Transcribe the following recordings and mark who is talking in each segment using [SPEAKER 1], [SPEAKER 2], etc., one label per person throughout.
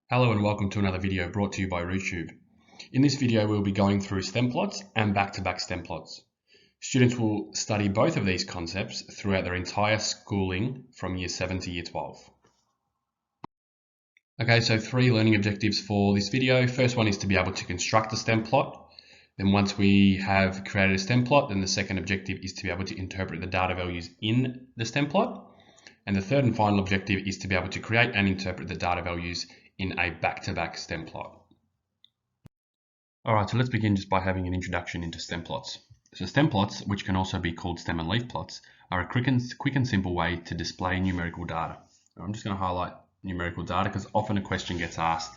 [SPEAKER 1] Hello and welcome to another video brought to you by RouTube. In this video we'll be going through stemplots and back-to-back stemplots. Students will study both of these concepts throughout their entire schooling from Year 7 to Year 12. Okay, so 3 learning objectives for this video. First one is to be able to construct a stemplot. Then once we have created a stemplot, then the second objective is to be able to interpret the data values in the stemplot. And the third and final objective is to be able to create and interpret the data values in a back-to-back stemplot. Alright, so let's begin just by having an introduction into stemplots. So stemplots, which can also be called stem and leaf plots, are a quick and simple way to display numerical data. I'm just going to highlight numerical data because often a question gets asked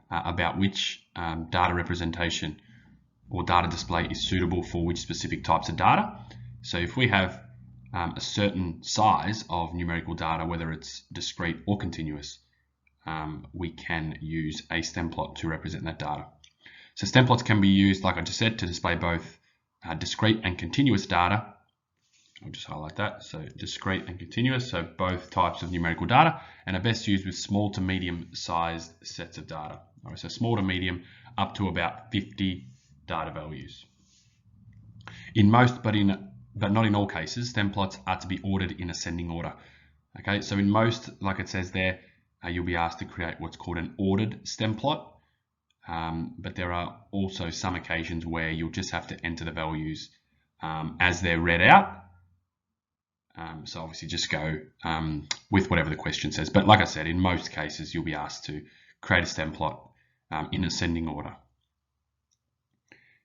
[SPEAKER 1] about which data representation or data display is suitable for which specific types of data. So if we have a certain size of numerical data, whether it's discrete or continuous, we can use a stemplot to represent that data. So stemplots can be used, like I just said, to display both discrete and continuous data. I'll just highlight that. So discrete and continuous, so both types of numerical data, and are best used with small to medium sized sets of data. All right, so small to medium up to about 50 data values. In most, but not in all cases, stemplots are to be ordered in ascending order. Okay, so in most, like it says there, you'll be asked to create what's called an ordered stemplot, but there are also some occasions where you'll just have to enter the values as they're read out. So obviously just go with whatever the question says. But like I said, in most cases, you'll be asked to create a stemplot in ascending order.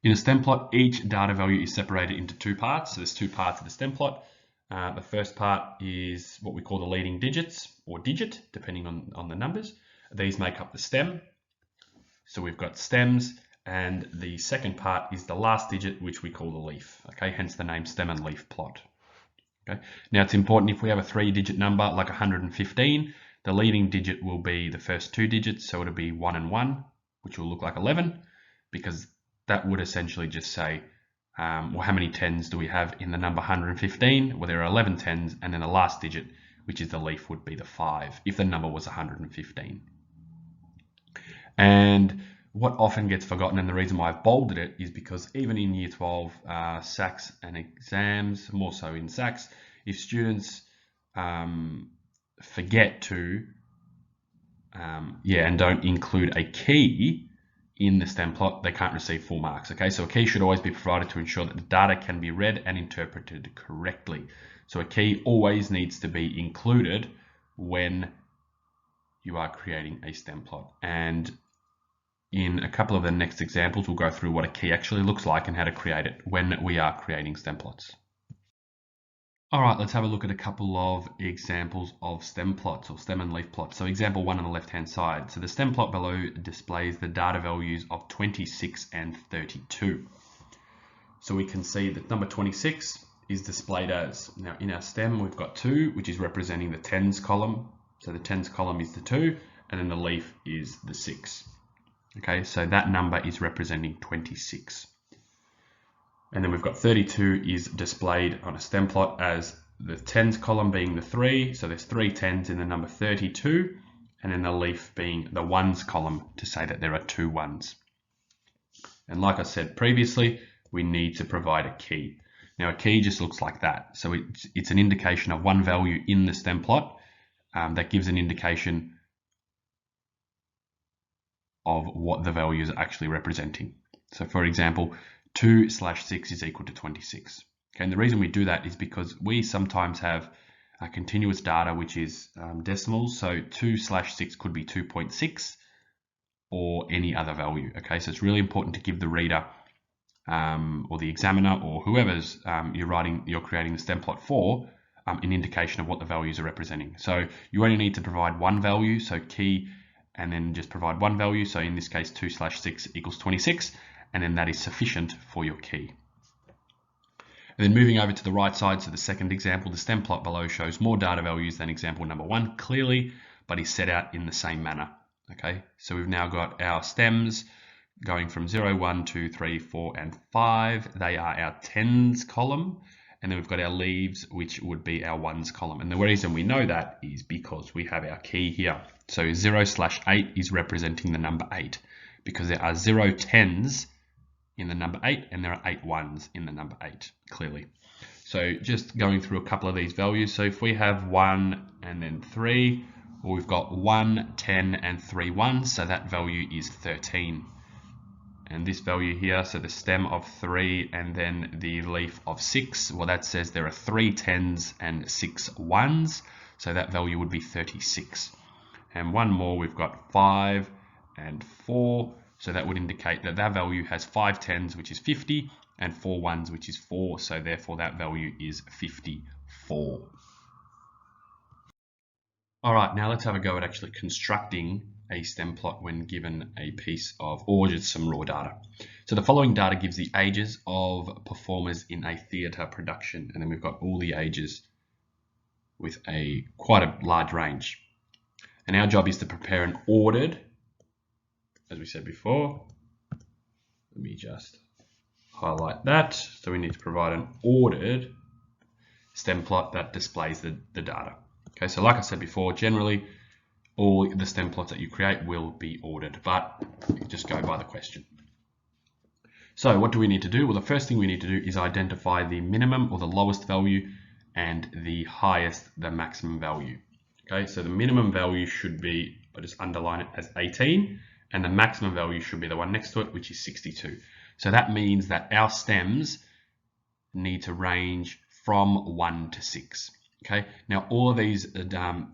[SPEAKER 1] In a stemplot, each data value is separated into 2 parts. So there's 2 parts of the stemplot. The first part is what we call the leading digits, or digit, depending on the numbers. These make up the stem. So we've got stems, and the second part is the last digit, which we call the leaf. Okay, hence the name stem and leaf plot. Okay. Now it's important, if we have a 3-digit number like 115, the leading digit will be the first 2 digits, so it'll be 1 and 1, which will look like 11, because that would essentially just say, well, how many tens do we have in the number 115? Well, there are 11 tens, and then the last digit, which is the leaf, would be the 5 if the number was 115. And what often gets forgotten, and the reason why I've bolded it, is because even in Year 12 SACs and exams, more so in SACs, if students forget to, and don't include a key in the stemplot, they can't receive full marks. Okay, so a key should always be provided to ensure that the data can be read and interpreted correctly. So a key always needs to be included when you are creating a stemplot. And in a couple of the next examples, we'll go through what a key actually looks like and how to create it when we are creating stemplots. All right, let's have a look at a couple of examples of stemplots or stem and leaf plots. So example 1 on the left-hand side. So the stemplot below displays the data values of 26 and 32. So we can see that number 26 is displayed as, now in our stem, we've got 2, which is representing the tens column. So the tens column is the 2, and then the leaf is the 6. Okay, so that number is representing 26. And then we've got 32 is displayed on a stemplot as the tens column being the 3. So there's 3 tens in the number 32, and then the leaf being the ones column to say that there are 2 ones. And like I said previously, we need to provide a key. Now a key just looks like that. So it's an indication of one value in the stemplot that gives an indication of what the value is actually representing. So for example, 2/6 is equal to 26. Okay, and the reason we do that is because we sometimes have a continuous data which is decimals. So 2/6 could be 2.6 or any other value. Okay, so it's really important to give the reader or the examiner or whoever's you're creating the stemplot for an indication of what the values are representing. So you only need to provide one value, so key, and then just provide one value. So in this case, 2/6 equals 26. And then that is sufficient for your key. And then moving over to the right side, so the second example, the stem plot below shows more data values than example number 1 clearly, but is set out in the same manner. Okay, so we've now got our stems going from 0, 1, 2, 3, 4, and 5. They are our tens column. And then we've got our leaves, which would be our ones column. And the reason we know that is because we have our key here. So 0/8 is representing the number 8 because there are 0 10s in the number 8 and there are 8 1s in the number 8, clearly. So just going through a couple of these values. So if we have 1 and then 3, well, we've got 1, 10 and 3 1s, so that value is 13. And this value here, so the stem of 3 and then the leaf of 6, well, that says there are 3 10s and 6 1s, so that value would be 36. And one more, we've got 5 and 4, so that would indicate that that value has 5 10s, which is 50, and 4 1s, which is 4, so therefore that value is 54. All right, now let's have a go at actually constructing a stem plot when given a piece of, or just some raw data. So the following data gives the ages of performers in a theatre production, and then we've got all the ages with quite a large range. And our job is to prepare an ordered, as we said before, let me just highlight that. So we need to provide an ordered stem plot that displays the data. Okay, so like I said before, generally all the stem plots that you create will be ordered, but you just go by the question. So what do we need to do? Well, the first thing we need to do is identify the minimum or the lowest value and the highest, the maximum value. Okay, so the minimum value should be, I'll just underline it as 18, and the maximum value should be the one next to it, which is 62. So that means that our stems need to range from 1 to 6. Okay, now all of these,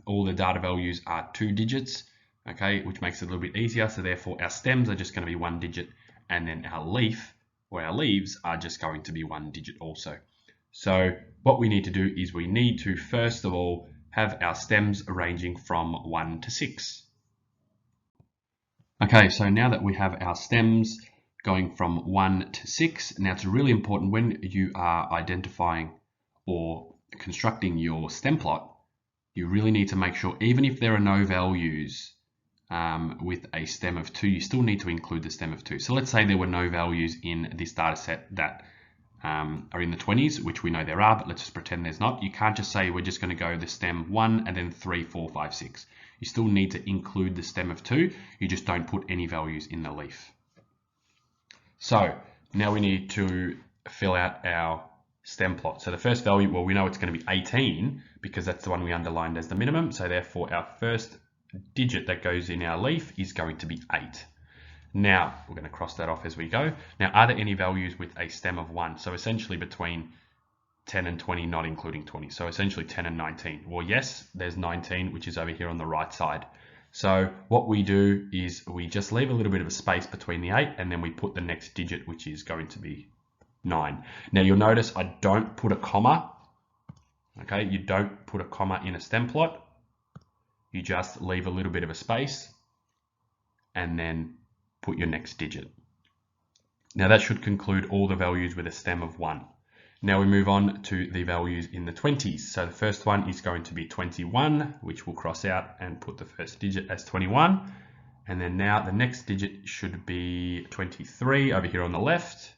[SPEAKER 1] all the data values are 2 digits, okay, which makes it a little bit easier. So therefore our stems are just going to be 1 digit, and then our leaf or our leaves are just going to be 1 digit also. So what we need to do is we need to first of all have our stems ranging from 1 to 6. Okay, so now that we have our stems going from 1 to 6, now it's really important when you are identifying or constructing your stem plot, you really need to make sure, even if there are no values with a stem of 2, you still need to include the stem of 2. So let's say there were no values in this data set that are in the 20s, which we know there are, but let's just pretend there's not. You can't just say we're just going to go the stem 1 and then 3, 4, 5, 6. You still need to include the stem of 2. You just don't put any values in the leaf. So now we need to fill out our stem plot. So the first value, well, we know it's going to be 18 because that's the one we underlined as the minimum. So therefore our first digit that goes in our leaf is going to be 8. Now we're going to cross that off as we go. Now, are there any values with a stem of 1? So essentially between 10 and 20, not including 20. So essentially 10 and 19. Well, yes, there's 19, which is over here on the right side. So what we do is we just leave a little bit of a space between the 8 and then we put the next digit, which is going to be 9. Now you'll notice I don't put a comma. Okay, you don't put a comma in a stem plot. You just leave a little bit of a space and then put your next digit. Now that should conclude all the values with a stem of 1. Now we move on to the values in the 20s. So the first one is going to be 21, which we'll cross out and put the first digit as 21. And then now the next digit should be 23 over here on the left.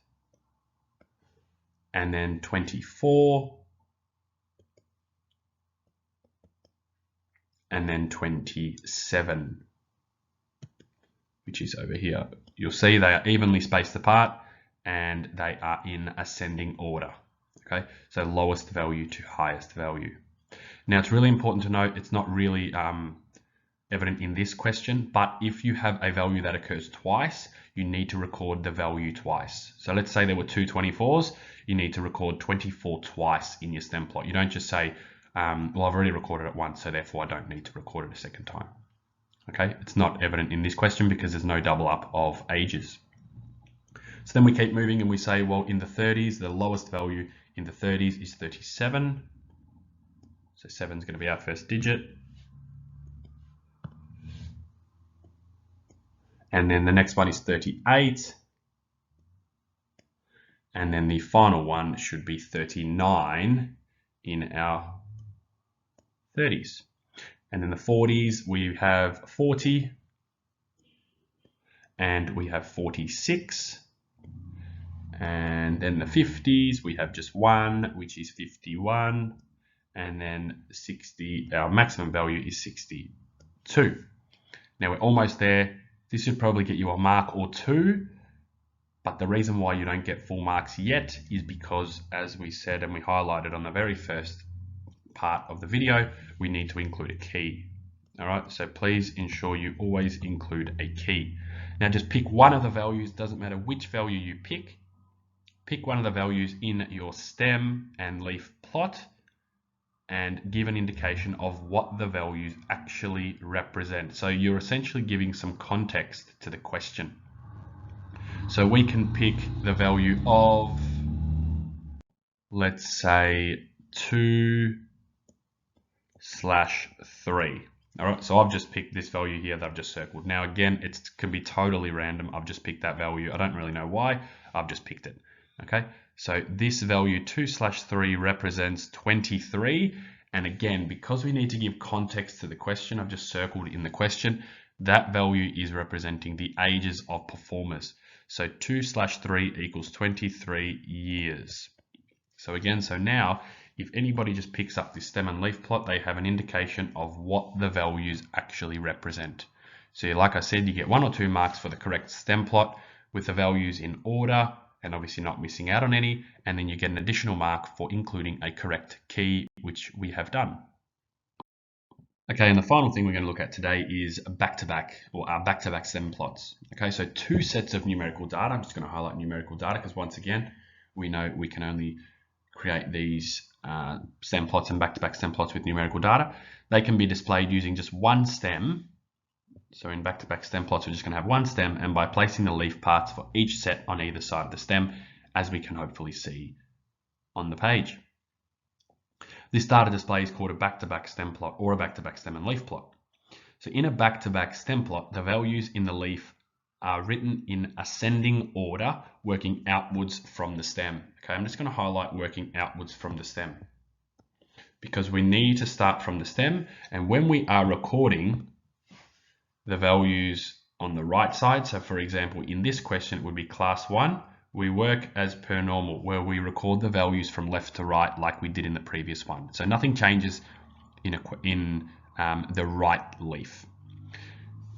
[SPEAKER 1] And then 24. And then 27, which is over here. You'll see they are evenly spaced apart and they are in ascending order. Okay, so lowest value to highest value. Now it's really important to note it's not really evident in this question, but if you have a value that occurs twice, you need to record the value twice. So let's say there were two 24s, you need to record 24 twice in your stem plot. You don't just say, well, I've already recorded it once, so therefore I don't need to record it a second time. Okay, it's not evident in this question because there's no double up of ages. So then we keep moving and we say, well, in the 30s, the lowest value in the 30s is 37. So 7 is going to be our first digit. And then the next one is 38. And then the final one should be 39 in our 30s. And then the 40s, we have 40. And we have 46. And then the 50s, we have just 1, which is 51. And then 60, our maximum value is 62. Now we're almost there. This should probably get you a mark or two, but the reason why you don't get full marks yet is because, as we said and we highlighted on the very first part of the video, we need to include a key. All right, so please ensure you always include a key. Now just pick one of the values, doesn't matter which value you pick. Pick one of the values in your stem and leaf plot and give an indication of what the values actually represent. So you're essentially giving some context to the question. So we can pick the value of, let's say, 2/3. All right, so I've just picked this value here that I've just circled. Now again, it can be totally random. I've just picked that value. I don't really know why. I've just picked it. Okay, so this value 2/3 represents 23. And again, because we need to give context to the question, I've just circled in the question, that value is representing the ages of performers. So 2/3 equals 23 years. So again, so now, if anybody just picks up this stem and leaf plot, they have an indication of what the values actually represent. So like I said, you get 1 or 2 marks for the correct stem plot with the values in order, and obviously not missing out on any, and then you get an additional mark for including a correct key, which we have done. Okay, and the final thing we're going to look at today is back-to-back or our back-to-back stem plots. Okay, so 2 sets of numerical data. I'm just going to highlight numerical data because once again, we know we can only create these stem plots and back-to-back stem plots with numerical data. They can be displayed using just one stem. So in back-to-back stem plots, we're just going to have one stem, and by placing the leaf parts for each set on either side of the stem, as we can hopefully see on the page. This data display is called a back-to-back stem plot or a back-to-back stem and leaf plot. So in a back-to-back stem plot, the values in the leaf are written in ascending order, working outwards from the stem. Okay, I'm just going to highlight working outwards from the stem because we need to start from the stem, and when we are recording the values on the right side, so for example in this question it would be class 1, we work as per normal where we record the values from left to right like we did in the previous one. So nothing changes in the right leaf.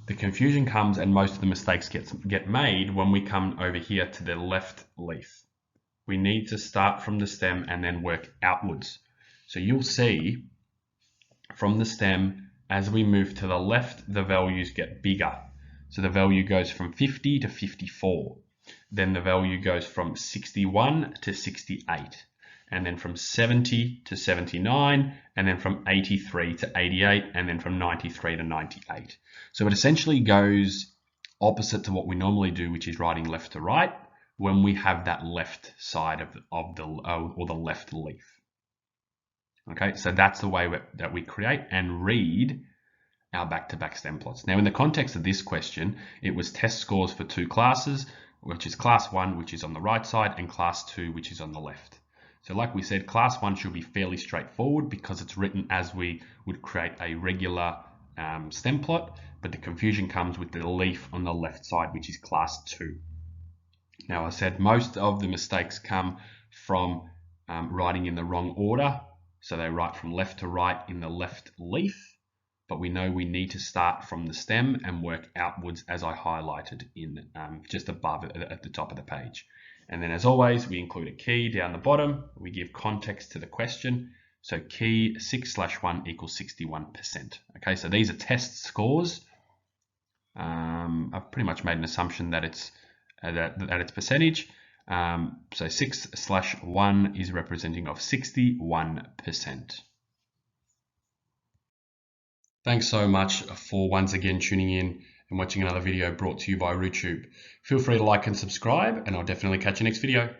[SPEAKER 1] The confusion comes and most of the mistakes get made when we come over here to the left leaf. We need to start from the stem and then work outwards. So you'll see from the stem, as we move to the left, the values get bigger. So the value goes from 50 to 54. Then the value goes from 61 to 68. And then from 70 to 79. And then from 83 to 88. And then from 93 to 98. So it essentially goes opposite to what we normally do, which is writing left to right, when we have that left side of the left leaf. Okay, so that's the way that we create and read our back-to-back stem plots. Now, in the context of this question, it was test scores for 2 classes, which is class 1, which is on the right side, and class 2, which is on the left. So like we said, class 1 should be fairly straightforward because it's written as we would create a regular stem plot, but the confusion comes with the leaf on the left side, which is class 2. Now, I said most of the mistakes come from writing in the wrong order. So they write from left to right in the left leaf, but we know we need to start from the stem and work outwards as I highlighted in just above at the top of the page. And then as always, we include a key down the bottom. We give context to the question. So key 6/1 equals 61%. Okay, so these are test scores. I've pretty much made an assumption that it's percentage. So 6/1 is representing of 61%. Thanks so much for once again tuning in and watching another video brought to you by RouTube. Feel free to like and subscribe, and I'll definitely catch you next video.